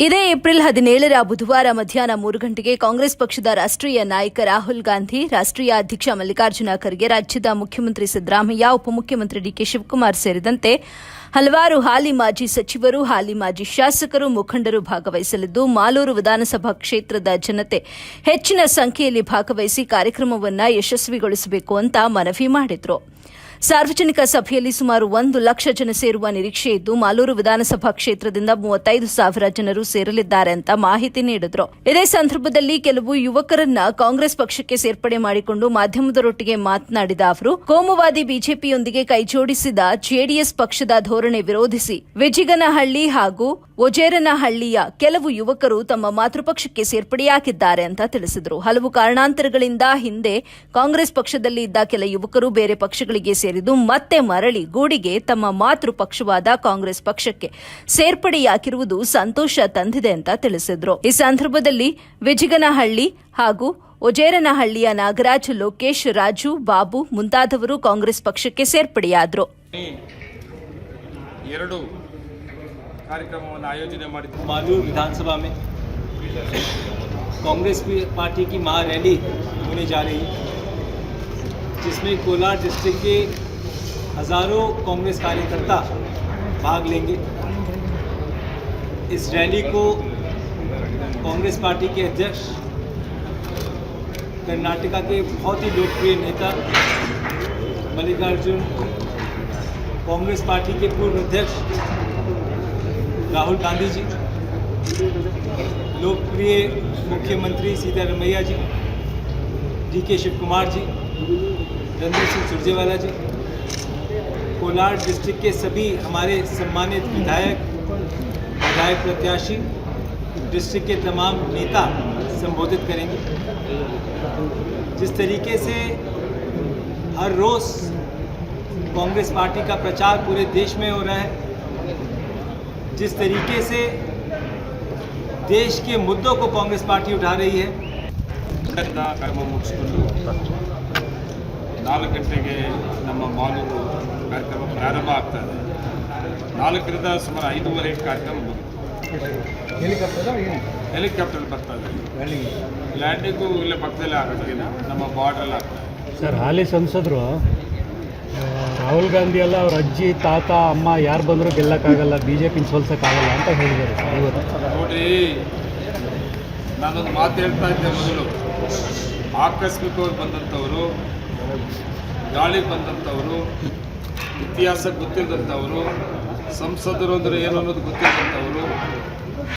ಇದೇ ಏಪ್ರಿಲ್ 17ರ ಬುಧವಾರ ಮಧ್ಯಾಹ್ನ 3 ಗಂಟೆಗೆ ಕಾಂಗ್ರೆಸ್ ಪಕ್ಷದ ರಾಷ್ಟ್ರೀಯ ನಾಯಕ ರಾಹುಲ್ ಗಾಂಧಿ, ರಾಷ್ಟ್ರೀಯ ಅಧ್ಯಕ್ಷ ಮಲ್ಲಿಕಾರ್ಜುನ ಖರ್ಗೆ, ರಾಜ್ಯದ ಮುಖ್ಯಮಂತ್ರಿ ಸಿದ್ದರಾಮಯ್ಯ, ಉಪಮುಖ್ಯಮಂತ್ರಿ ಡಿಕೆ ಶಿವಕುಮಾರ್ ಸೇರಿದಂತೆ ಹಲವಾರು ಹಾಲಿ ಮಾಜಿ ಸಚಿವರು, ಹಾಲಿ ಮಾಜಿ ಶಾಸಕರು, ಮುಖಂಡರು ಭಾಗವಹಿಸಲಿದ್ದು, ಮಾಲೂರು ವಿಧಾನಸಭಾ ಕ್ಷೇತ್ರದ ಜನತೆ ಹೆಚ್ಚಿನ ಸಂಖ್ಯೆಯಲ್ಲಿ ಭಾಗವಹಿಸಿ ಕಾರ್ಯಕ್ರಮವನ್ನು ಯಶಸ್ವಿಗೊಳಿಸಬೇಕು ಅಂತ ಮನವಿ ಮಾಡಿದರು. ಸಾರ್ವಜನಿಕ ಸಭೆಯಲ್ಲಿ ಸುಮಾರು 1 ಲಕ್ಷ ಜನ ಸೇರುವ ನಿರೀಕ್ಷೆ ಇದ್ದು, ಮಾಲೂರು ವಿಧಾನಸಭಾ ಕ್ಷೇತ್ರದಿಂದ 35,000 ಜನರು ಸೇರಲಿದ್ದಾರೆ ಅಂತ ಮಾಹಿತಿ ನೀಡಿದರು. ಇದೇ ಸಂದರ್ಭದಲ್ಲಿ ಕೆಲವು ಯುವಕರನ್ನ ಕಾಂಗ್ರೆಸ್ ಪಕ್ಷಕ್ಕೆ ಸೇರ್ಪಡೆ ಮಾಡಿಕೊಂಡು ಮಾಧ್ಯಮದವರೊಟ್ಟಿಗೆ ಮಾತನಾಡಿದ ಅವರು, ಕೋಮುವಾದಿ ಬಿಜೆಪಿಯೊಂದಿಗೆ ಕೈಜೋಡಿಸಿದ ಜೆಡಿಎಸ್ ಪಕ್ಷದ ಧೋರಣೆ ವಿರೋಧಿಸಿ ವಿಜಿಗನಹಳ್ಳಿ ಹಾಗೂ ಒಜೇರನಹಳ್ಳಿಯ ಕೆಲವು ಯುವಕರು ತಮ್ಮ ಮಾತೃಪಕ್ಷಕ್ಕೆ ಸೇರ್ಪಡೆಯಾಗಿದ್ದಾರೆ ಅಂತ ತಿಳಿಸಿದರು. ಹಲವು ಕಾರಣಾಂತರಗಳಿಂದ ಹಿಂದೆ ಕಾಂಗ್ರೆಸ್ ಪಕ್ಷದಲ್ಲಿ ಇದ್ದ ಕೆಲ ಯುವಕರು ಬೇರೆ ಪಕ್ಷಗಳಿಗೆ ಸೇರಿದ್ದು ಮತ್ತೆ ಮರಳಿ ಗೂಡಿಗೆ ತಮ್ಮ ಮಾತೃ ಪಕ್ಷವಾದ ಕಾಂಗ್ರೆಸ್ ಪಕ್ಷಕ್ಕೆ ಸೇರ್ಪಡೆಯಾಗಿರುವುದು ಸಂತೋಷ ತಂದಿದೆ ಅಂತ ತಿಳಿಸಿದರು. ಈ ಸಂದರ್ಭದಲ್ಲಿ ವಿಜಿಗನಹಳ್ಳಿ ಹಾಗೂ ಒಜೇರನಹಳ್ಳಿಯ ನಾಗರಾಜ್, ಲೋಕೇಶ್, ರಾಜು, ಬಾಬು ಮುಂತಾದವರು ಕಾಂಗ್ರೆಸ್ ಪಕ್ಷಕ್ಕೆ ಸೇರ್ಪಡೆಯಾದರು. कार्यक्रम आयोजन मालूर विधानसभा में कांग्रेस पार्टी की महारैली होने जा रही है, जिसमें कोलार डिस्ट्रिक्ट के हज़ारों कांग्रेस कार्यकर्ता भाग लेंगे। इस रैली को कांग्रेस पार्टी के अध्यक्ष, कर्नाटका के बहुत ही लोकप्रिय नेता मल्लिकार्जुन, कांग्रेस पार्टी के पूर्व अध्यक्ष राहुल गांधी जी, लोकप्रिय मुख्यमंत्री सिद्धरामैया जी, डीके शिवकुमार जी, रणदीप सिंह सुरजेवाला जी, कोलार डिस्ट्रिक्ट के सभी हमारे सम्मानित विधायक प्रत्याशी, डिस्ट्रिक्ट के तमाम नेता संबोधित करेंगे। जिस तरीके से हर रोज़ कांग्रेस पार्टी का प्रचार पूरे देश में हो रहा है, जिस तरीके से देश के मुद्दों को कांग्रेस पार्टी उठा रही है, ಕಾರ್ಯಕ್ರಮ ಮುಗಿಸ್ಕೊಂಡು 4 ಗಂಟೆಗೆ ನಮ್ಮ ಮಾಲೂರು ಕಾರ್ಯಕ್ರಮ ಪ್ರಾರಂಭ ಆಗ್ತಾ ಇದೆ. 4ರಿಂದ ಸುಮಾರು 5:30 ಕಾರ್ಯಕ್ರಮ ಹೆಲಿಕಾಪ್ಟರ್ ಬರ್ತಾ ಇದೆ. ಲ್ಯಾಂಡಿಂಗು ಇಲ್ಲೇ ಪಕ್ಕದಲ್ಲೇ ಆಗುತ್ತೆ, ನಮ್ಮ ಬಾರ್ಡ್ರಲ್ಲಿ ಆಗ್ತದೆ. ಸರ್, ಹಾಲಿ ಸಂಸದರು ರಾಹುಲ್ ಗಾಂಧಿ ಎಲ್ಲ ಅವ್ರ ಅಜ್ಜಿ, ತಾತ, ಅಮ್ಮ ಯಾರು ಬಂದರೂ ಗೆಲ್ಲಕ್ಕಾಗಲ್ಲ, ಬಿಜೆಪಿ ಸೋಲ್ಸೋಕ್ಕಾಗಲ್ಲ ಅಂತ ಹೇಳಿದ್ದಾರೆ ಇವತ್ತು. ನೋಡಿ, ನಾನೊಂದು ಮಾತು ಹೇಳ್ತಾ ಇದ್ದೆ ಮೊದಲು, ಆಕಸ್ಮಿಕವಾಗಿ ಬಂದಂಥವರು, ಗಾಳಿಗೆ ಬಂದಂಥವರು, ಇತಿಹಾಸ ಗೊತ್ತಿಲ್ಲದಂಥವರು, ಸಂಸದರು ಅಂದರೆ ಏನು ಅನ್ನೋದು ಗೊತ್ತಿಲ್ಲದಂಥವರು,